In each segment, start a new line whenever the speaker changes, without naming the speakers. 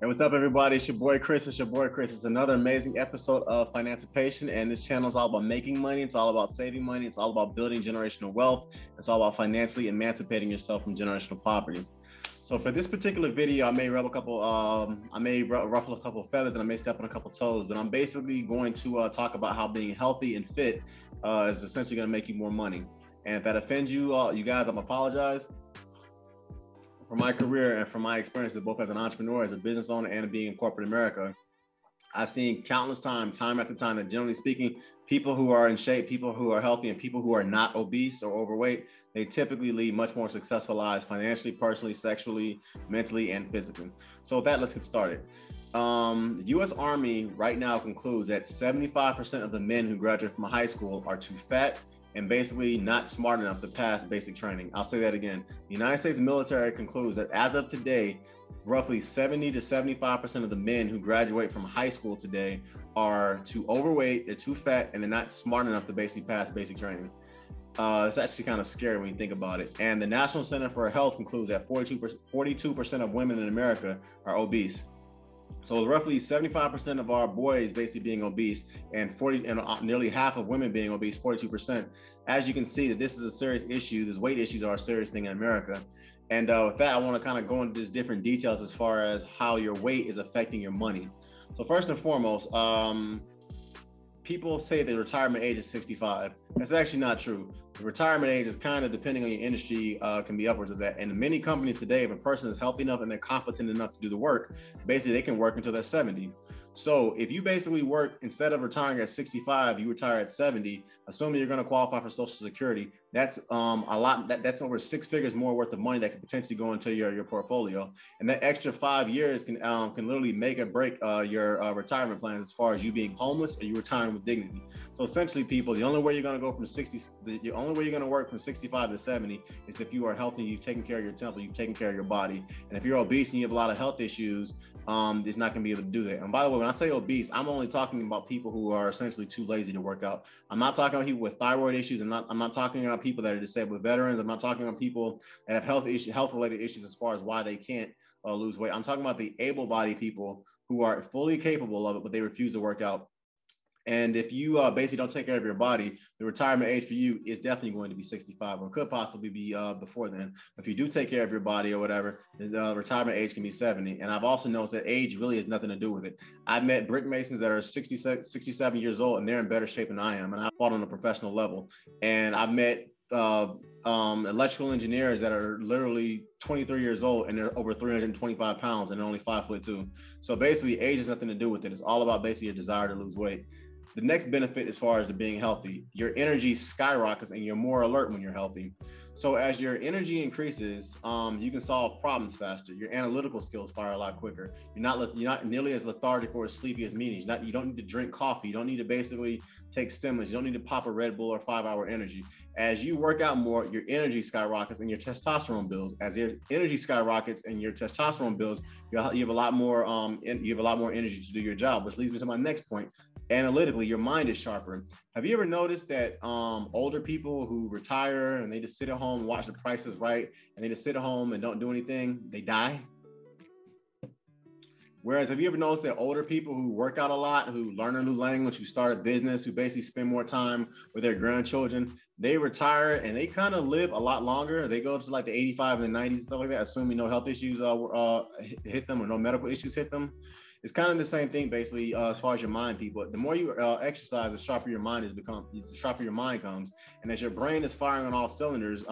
Hey, what's up, everybody? It's your boy Chris. It's your boy Chris. It's another amazing episode of Financipation, and this channel is all about making money. It's all about saving money. It's all about building generational wealth. It's all about financially emancipating yourself from generational poverty. So, for this particular video, I may ruffle a couple of feathers, and I may step on a couple of toes. But I'm basically going to talk about how being healthy and fit is essentially going to make you more money. And if that offends you, you guys, I'm apologize. For my career and from my experiences, both as an entrepreneur, as a business owner, and being in corporate America, I've seen countless time after time, that generally speaking, people who are in shape, people who are healthy, and people who are not obese or overweight, they typically lead much more successful lives financially, personally, sexually, mentally, and physically. So with that, let's get started. The U.S. Army right now concludes that 75% of the men who graduate from high school are too fat and basically not smart enough to pass basic training. I'll say that again. The United States military concludes that as of today, roughly 70 to 75% of the men who graduate from high school today are too overweight, they're too fat, and they're not smart enough to basically pass basic training. It's actually kind of scary when you think about it. And the National Center for Health concludes that 42% of women in America are obese. So roughly 75% of our boys basically being obese, and nearly half of women being obese, 42%. As you can see, that this is a serious issue. These weight issues are a serious thing in America. And with that, I want to kind of go into just different details as far as how your weight is affecting your money. So first and foremost, people say the retirement age is 65. That's actually not true. The retirement age is kind of, depending on your industry, can be upwards of that. And many companies today, if a person is healthy enough and they're competent enough to do the work, basically they can work until they're 70. So if you basically work, instead of retiring at 65, you retire at 70, assuming you're going to qualify for Social Security, that's a lot. That's over 6 figures more worth of money that could potentially go into your portfolio. And that extra 5 years can literally make or break your retirement plans, as far as you being homeless or you retiring with dignity. So essentially, people, the only way you're going to go from 60, the only way you're going to work from 65 to 70 is if you are healthy, you've taken care of your temple, you've taken care of your body. And if you're obese and you have a lot of health issues, it's not going to be able to do that. And by the way, when I say obese, I'm only talking about people who are essentially too lazy to work out. I'm not talking about people with thyroid issues. I'm not talking about people that are disabled veterans. I'm not talking about people that have health-related issues as far as why they can't lose weight. I'm talking about the able-bodied people who are fully capable of it, but they refuse to work out. And if you basically don't take care of your body, the retirement age for you is definitely going to be 65, or could possibly be before then. If you do take care of your body or whatever, the retirement age can be 70. And I've also noticed that age really has nothing to do with it. I've met brick masons that are 67 years old, and they're in better shape than I am. And I fought on a professional level. And I've met electrical engineers that are literally 23 years old, and they're over 325 pounds, and they're only 5'2". So basically, age has nothing to do with it. It's all about basically your desire to lose weight. The next benefit, as far as the being healthy, your energy skyrockets and you're more alert when you're healthy. So as your energy increases, you can solve problems faster. Your analytical skills fire a lot quicker. You're not nearly as lethargic or as sleepy as me. You don't need to drink coffee. You don't need to basically take stimulants. You don't need to pop a Red Bull or 5-hour energy. As you work out more, your energy skyrockets and your testosterone builds. As your energy skyrockets and your testosterone builds, you have a lot more energy to do your job, which leads me to my next point. Analytically, your mind is sharper. Have you ever noticed that older people who retire and they just sit at home and watch The Price is Right, and they just sit at home and don't do anything, they die? Whereas, have you ever noticed that older people who work out a lot, who learn a new language, who start a business, who basically spend more time with their grandchildren, they retire and they kind of live a lot longer? They go to like the 85 and the 90s and stuff like that, assuming no health issues hit them or no medical issues hit them. It's kind of the same thing, basically, as far as your mind, people. The more you exercise, the sharper your mind the sharper your mind comes. And as your brain is firing on all cylinders,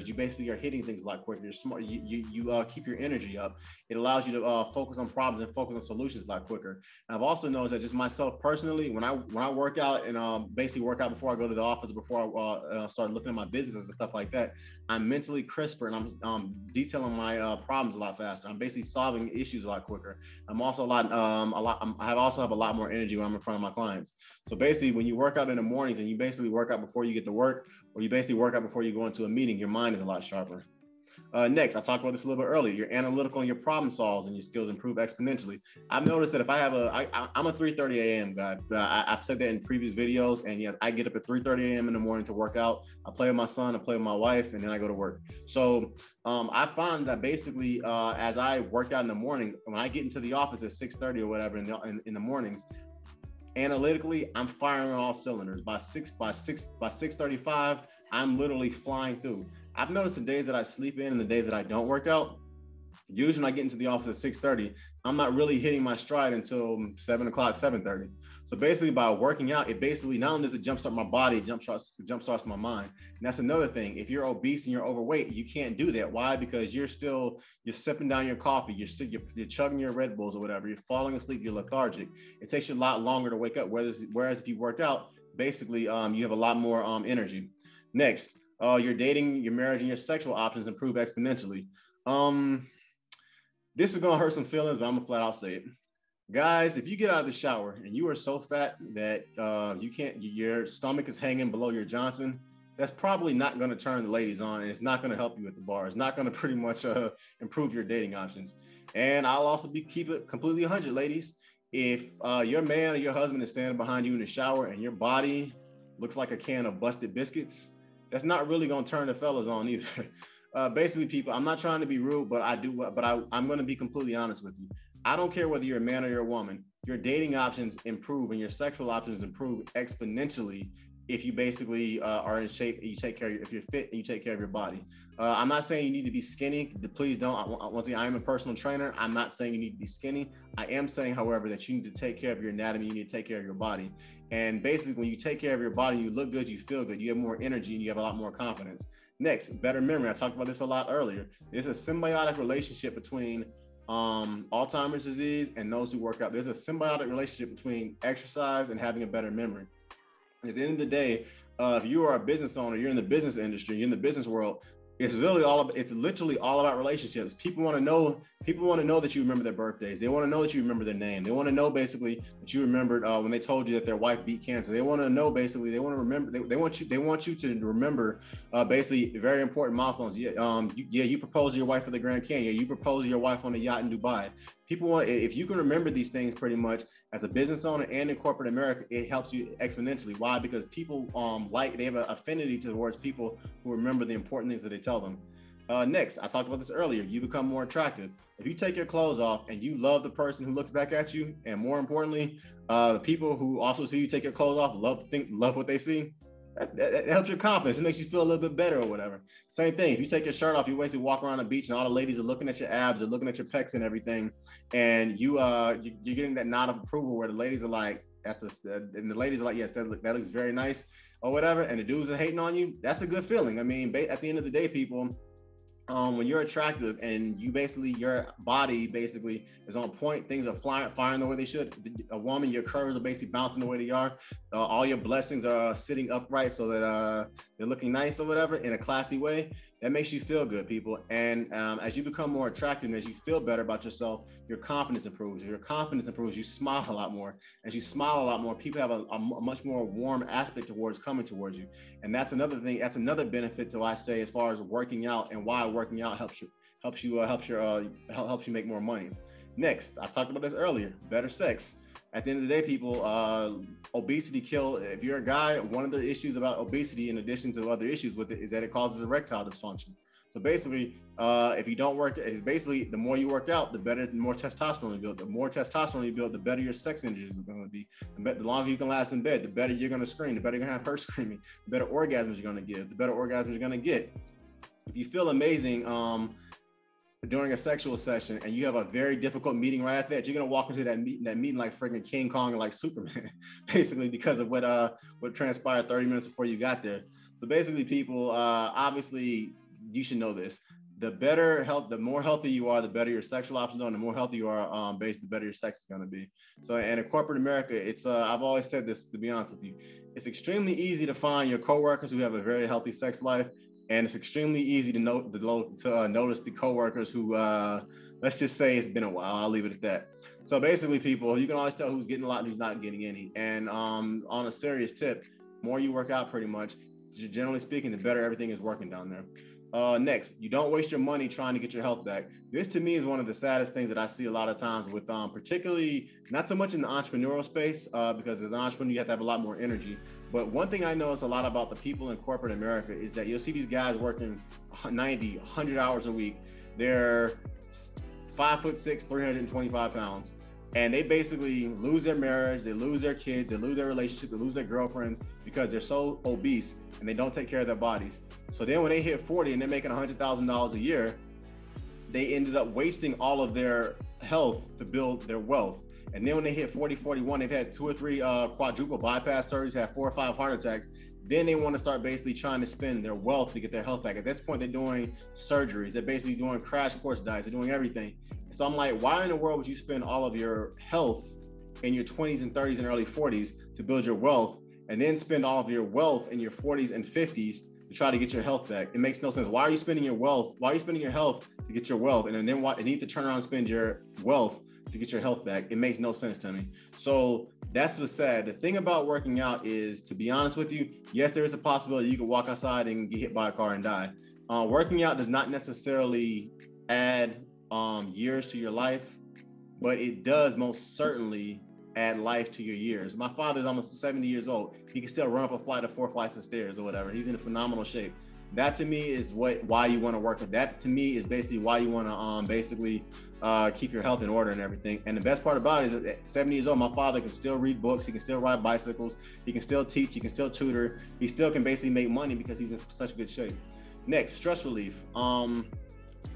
you basically are hitting things a lot quicker. You're smart. You keep your energy up. It allows you to focus on problems and focus on solutions a lot quicker. And I've also noticed that just myself personally, when I work out and basically work out before I go to the office, before I start looking at my businesses and stuff like that, I'm mentally crisper and I'm detailing my problems a lot faster. I'm basically solving issues a lot quicker. I'm also I also have a lot more energy when I'm in front of my clients. So basically, when you work out in the mornings and you basically work out before you get to work, or you basically work out before you go into a meeting, your mind is a lot sharper. Next, I talked about this a little bit earlier. You're analytical in your problem solves and your skills improve exponentially. I've noticed that if I have I'm a 3:30 a.m. guy. I've said that in previous videos, and yes, I get up at 3:30 a.m. in the morning to work out. I play with my son, I play with my wife, and then I go to work. So I find that basically as I work out in the mornings, when I get into the office at 6:30 or whatever in the mornings, analytically, I'm firing on all cylinders. By 6:35, I'm literally flying through. I've noticed the days that I sleep in and the days that I don't work out, usually when I get into the office at 6:30, I'm not really hitting my stride until 7 o'clock, 7:30. So basically by working out, it basically not only does it jumpstart my body, it jumpstarts my mind. And that's another thing. If you're obese and you're overweight, you can't do that. Why? Because you're sipping down your coffee, you're chugging your Red Bulls or whatever, you're falling asleep, you're lethargic. It takes you a lot longer to wake up. Whereas if you work out, basically you have a lot more energy. Next, your dating, your marriage, and your sexual options improve exponentially. This is gonna hurt some feelings, but I'm gonna flat out say it. Guys, if you get out of the shower and you are so fat that your stomach is hanging below your Johnson, that's probably not going to turn the ladies on, and it's not going to help you at the bar. It's not going to pretty much improve your dating options. And I'll also keep it completely 100, ladies. If your man or your husband is standing behind you in the shower and your body looks like a can of busted biscuits, that's not really going to turn the fellas on either. Basically, people, I'm not trying to be rude, but I'm going to be completely honest with you. I don't care whether you're a man or you're a woman, your dating options improve and your sexual options improve exponentially if you basically are in shape and you take care of if you're fit and you take care of your body. I'm not saying you need to be skinny. Please don't. Once again, I am a personal trainer. I'm not saying you need to be skinny. I am saying, however, that you need to take care of your anatomy. You need to take care of your body. And basically, when you take care of your body, you look good, you feel good, you have more energy, and you have a lot more confidence. Next, better memory. I talked about this a lot earlier. There's a symbiotic relationship between Alzheimer's disease and those who work out. There's a symbiotic relationship between exercise and having a better memory. At the end of the day, if you are a business owner, you're in the business industry, you're in the business world, it's literally all about relationships. People want to know that you remember their birthdays. They want to know that you remember their name. They want to know basically that you remembered when they told you that their wife beat cancer. They want to know basically, they want to remember, they want you to remember basically very important milestones. You proposed to your wife at the Grand Canyon. You proposed to your wife on a yacht in Dubai. People want, if you can remember these things pretty much as a business owner and in corporate America, it helps you exponentially. Why? Because people they have an affinity towards people who remember the important things that they tell them. Next, I talked about this earlier, you become more attractive. If you take your clothes off and you love the person who looks back at you, and more importantly, the people who also see you take your clothes off love what they see, that helps your confidence. It makes you feel a little bit better or whatever. Same thing. If you take your shirt off, you basically walk around the beach and all the ladies are looking at your abs, they're looking at your pecs and everything, and you're getting that nod of approval where the ladies are like, and the ladies are like, yes, that looks very nice or whatever, and the dudes are hating on you. That's a good feeling. I mean, at the end of the day, people, when you're attractive and your body basically is on point, things are firing the way they should. A woman, your curves are basically bouncing the way they are. All your blessings are sitting upright so that they're looking nice or whatever in a classy way. That makes you feel good, people. And as you become more attractive and as you feel better about yourself, your confidence improves. Your confidence improves. You smile a lot more. As you smile a lot more, people have a much more warm aspect towards coming towards you. And that's another thing. That's another benefit to, I say, as far as working out and why working out helps you make more money. Next, I talked about this earlier. Better sex. At the end of the day, people, obesity if you're a guy, one of the issues about obesity, in addition to other issues with it, is that it causes erectile dysfunction. So basically, if you don't work, it's basically the more you work out, the more testosterone you build. The more testosterone you build, the better your sex energy is going to be. The longer you can last in bed, the better you're going to scream, the better you're going to have her screaming, the better orgasms you're going to give, the better orgasms you're going to get. If you feel amazing, during a sexual session and you have a very difficult meeting right after that, you're gonna walk into that meeting like freaking King Kong or like Superman, basically, because of what transpired 30 minutes before you got there. So basically, people, obviously, you should know this. The more healthy you are, the better your sexual options are, and the more healthy you are, the better your sex is gonna be. So, and in corporate America, it's I've always said this, to be honest with you, it's extremely easy to find your coworkers who have a very healthy sex life. And it's extremely easy to notice the coworkers who, let's just say it's been a while. I'll leave it at that. So basically, people, you can always tell who's getting a lot and who's not getting any. And on a serious tip, more you work out, pretty much, generally speaking, the better everything is working down there. Next, you don't waste your money trying to get your health back. This to me is one of the saddest things that I see a lot of times with, particularly not so much in the entrepreneurial space, because as an entrepreneur, you have to have a lot more energy. But one thing I notice a lot about the people in corporate America is that you'll see these guys working 90, 100 hours a week. They're 5'6", 325 pounds. And they basically lose their marriage, they lose their kids, they lose their relationship, they lose their girlfriends because they're so obese and they don't take care of their bodies. So then when they hit 40 and they're making $100,000 a year, they ended up wasting all of their health to build their wealth. And then when they hit 40, 41, they've had 2 or 3 quadruple bypass surgeries, have 4 or 5 heart attacks. Then they want to start basically trying to spend their wealth to get their health back. At this point, they're doing surgeries. They're basically doing crash course diets. They're doing everything. So I'm like, why in the world would you spend all of your health in your 20s and 30s and early 40s to build your wealth, and then spend all of your wealth in your 40s and 50s to try to get your health back? It makes no sense. Why are you spending your wealth? Why are you spending your health to get your wealth? And then why you need to turn around and spend your wealth to get your health back? It makes no sense to me. So that's what's sad. The thing about working out is, to be honest with you, yes, there is a possibility you could walk outside and get hit by a car and die. Working out does not necessarily add years to your life, but it does most certainly add life to your years. My father's almost 70 years old. He can still run up a flight of 4 flights of stairs or whatever. He's in phenomenal shape. That to me is why you want to work. That to me is basically why you want to keep your health in order and everything. And the best part about it is that at 70 years old, my father can still read books. He can still ride bicycles. He can still teach. He can still tutor. He still can basically make money because he's in such good shape. Next, stress relief.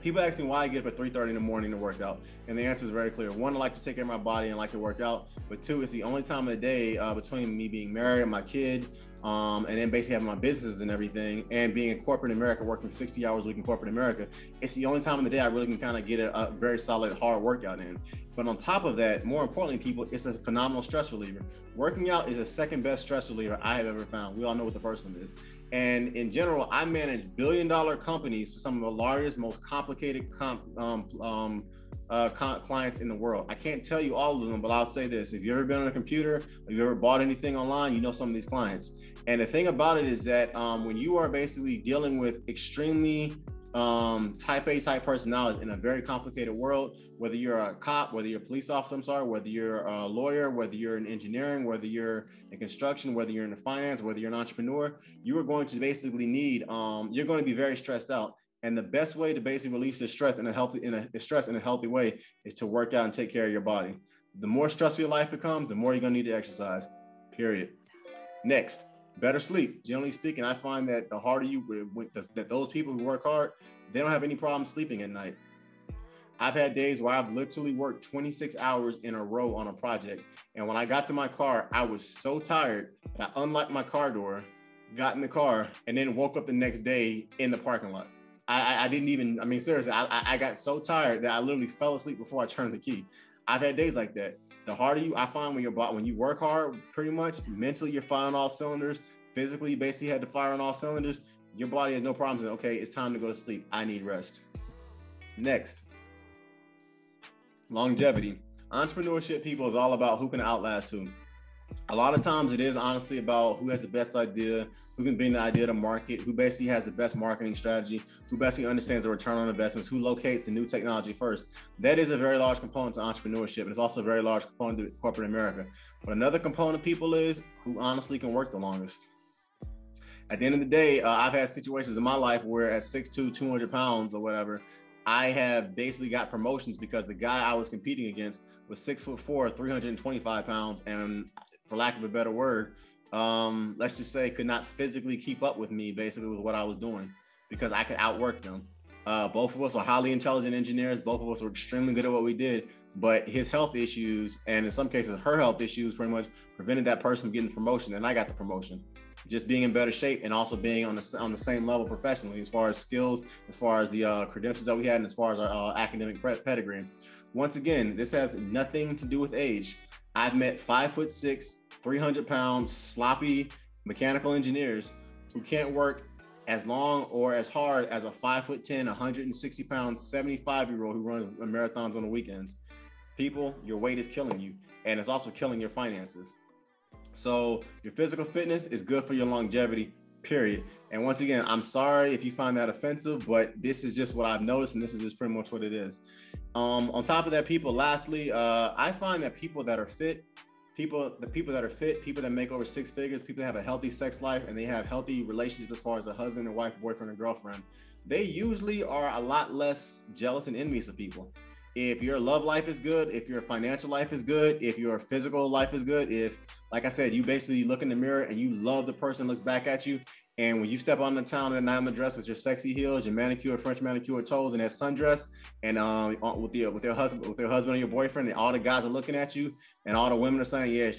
People ask me why I get up at 3:30 in the morning to work out, and the answer is very clear. One, I like to take care of my body and like to work out, but 2, it's the only time of the day between me being married, my kid, and then basically having my businesses and everything, and being in corporate America, working 60 hours a week in corporate America, it's the only time of the day I really can kind of get a very solid, hard workout in. But on top of that, more importantly, people, it's a phenomenal stress reliever. Working out is the second best stress reliever I have ever found. We all know what the first one is. And in general, I manage billion-dollar companies for some of the largest, most complicated clients in the world. I can't tell you all of them, but I'll say this. If you've ever been on a computer, if you've ever bought anything online, you know some of these clients. And the thing about it is that when you are basically dealing with extremely type A type personalities in a very complicated world, whether you're a cop, whether you're a police officer, whether you're a lawyer, whether you're in engineering, whether you're in construction, whether you're in the finance, whether you're an entrepreneur, you are going to basically need, you're going to be very stressed out. And the best way to basically release the stress in a healthy way is to work out and take care of your body. The more stressful your life becomes, the more you're going to need to exercise, period. Next, better sleep. Generally speaking, I find that the harder that those people who work hard, they don't have any problem sleeping at night. I've had days where I've literally worked 26 hours in a row on a project. And when I got to my car, I was so tired that I unlocked my car door, got in the car, and then woke up the next day in the parking lot. I didn't even, I mean, seriously, I got so tired that I literally fell asleep before I turned the key. I've had days like that. The harder I find when you work hard, pretty much mentally you're firing all cylinders. Physically, you basically had to fire on all cylinders. Your body has no problems saying, okay, it's time to go to sleep. I need rest. Next, longevity. Entrepreneurship, people, is all about who can outlast who. A lot of times it is honestly about who has the best idea, who can bring the idea to market, who basically has the best marketing strategy, who basically understands the return on investments, who locates the new technology first. That is a very large component to entrepreneurship, and it's also a very large component to corporate America. But another component, people, is who honestly can work the longest. At the end of the day, I've had situations in my life where at 6'2", 200 pounds or whatever, I have basically got promotions because the guy I was competing against was 6'4", 325 pounds, and for lack of a better word, let's just say could not physically keep up with me basically with what I was doing because I could outwork them. Both of us are highly intelligent engineers. Both of us were extremely good at what we did, but his health issues, and in some cases her health issues, pretty much prevented that person from getting the promotion, and I got the promotion. Just being in better shape and also being on the same level professionally as far as skills, as far as the credentials that we had, and as far as our academic pedigree. Once again, this has nothing to do with age. I've met 5'6", 300 pounds, sloppy mechanical engineers who can't work as long or as hard as a 5'10", 160 pound, 75-year-old who runs marathons on the weekends. People, your weight is killing you, and it's also killing your finances. So your physical fitness is good for your longevity. period. And once again, I'm sorry if you find that offensive, but this is just what I've noticed, and this is just pretty much what it is. On top of that, people, lastly, I find that people that are fit, people that make over 6 figures, people that have a healthy sex life and they have healthy relationships as far as a husband and wife, boyfriend and girlfriend, they usually are a lot less jealous and envious of people. If your love life is good, if your financial life is good, if your physical life is good, if, like I said, you basically look in the mirror and you love the person looks back at you, and when you step on the town at night on the dress with your sexy heels, your manicure, French manicure toes, and that sundress, and with your husband or your boyfriend, and all the guys are looking at you, and all the women are saying, yeah,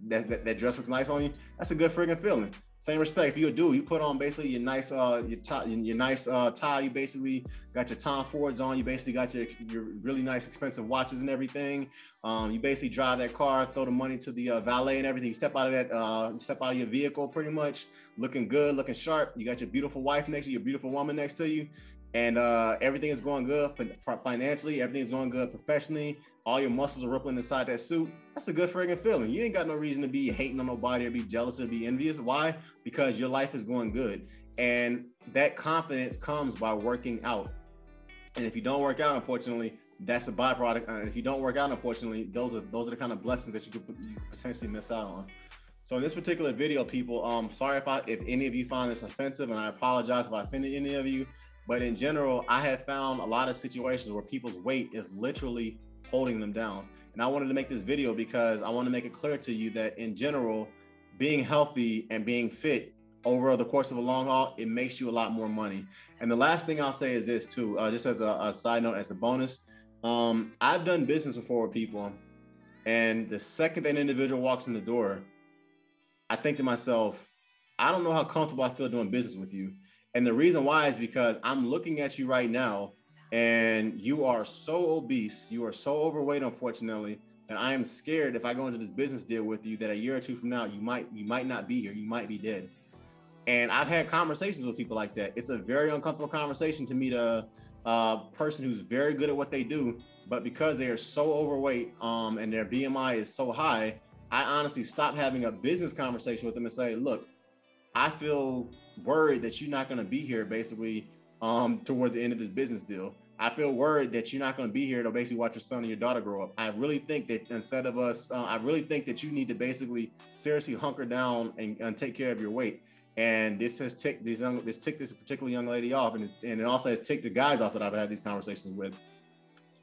that dress looks nice on you. That's a good friggin' feeling. Same respect. If you're a dude, you put on basically your nice tie. You basically got your Tom Fords on. You basically got your really nice expensive watches and everything. You basically drive that car, throw the money to the valet and everything. You step out of your vehicle pretty much looking good, looking sharp. You got your beautiful wife next to you, your beautiful woman next to you, and everything is going good financially. Everything is going good professionally. All your muscles are rippling inside that suit. That's a good friggin' feeling. You ain't got no reason to be hating on nobody or be jealous or be envious. Why? Because your life is going good. And that confidence comes by working out. And if you don't work out, unfortunately, that's a byproduct. And if you don't work out, unfortunately, those are the kind of blessings that you potentially miss out on. So in this particular video, people, sorry if any of you find this offensive, and I apologize if I offended any of you. But in general, I have found a lot of situations where people's weight is literally holding them down. And I wanted to make this video because I want to make it clear to you that in general, being healthy and being fit over the course of a long haul, it makes you a lot more money. And the last thing I'll say is this too, just as a side note, as a bonus, I've done business before with people, and the second that individual walks in the door, I think to myself, I don't know how comfortable I feel doing business with you. And the reason why is because I'm looking at you right now, and you are so obese, you are so overweight, unfortunately, that I am scared if I go into this business deal with you that a year or two from now, you might not be here, you might be dead. And I've had conversations with people like that. It's a very uncomfortable conversation to meet a person who's very good at what they do, but because they are so overweight and their BMI is so high, I honestly stopped having a business conversation with them and say, look, I feel worried that you're not going to be here basically toward the end of this business deal. I feel worried that you're not going to be here to basically watch your son and your daughter grow up. I really think that instead of us, I really think that you need to basically seriously hunker down and take care of your weight. And this has ticked this particular young lady off, and it also has ticked the guys off that I've had these conversations with.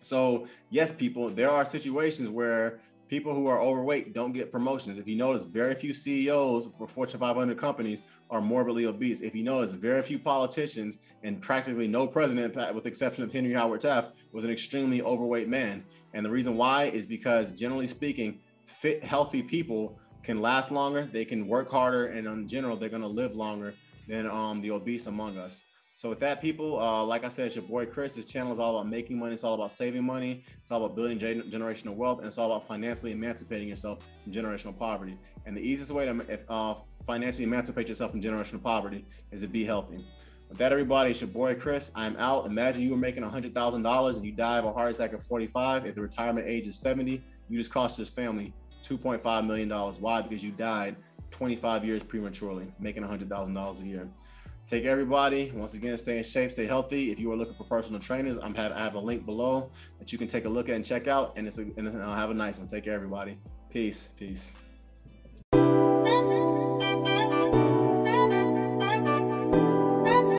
So yes, people, there are situations where people who are overweight don't get promotions. If you notice, very few CEOs for Fortune 500 companies are morbidly obese. If you notice, very few politicians and practically no president, with the exception of Henry Howard Taft, was an extremely overweight man. And the reason why is because, generally speaking, fit, healthy people can last longer, they can work harder, and in general, they're gonna live longer than the obese among us. So with that, people, like I said, it's your boy Chris. This channel is all about making money. It's all about saving money. It's all about building generational wealth, and it's all about financially emancipating yourself from generational poverty. And the easiest way to financially emancipate yourself from generational poverty is to be healthy. With that, everybody, it's your boy Chris. I'm out. Imagine you were making $100,000 and you die of a heart attack at 45. If the retirement age is 70, you just cost this family $2.5 million. Why? Because you died 25 years prematurely, making $100,000 a year. Take care, everybody. Once again, stay in shape, stay healthy. If you are looking for personal trainers, I have a link below that you can take a look at and check out. And have a nice one. Take care, everybody. Peace.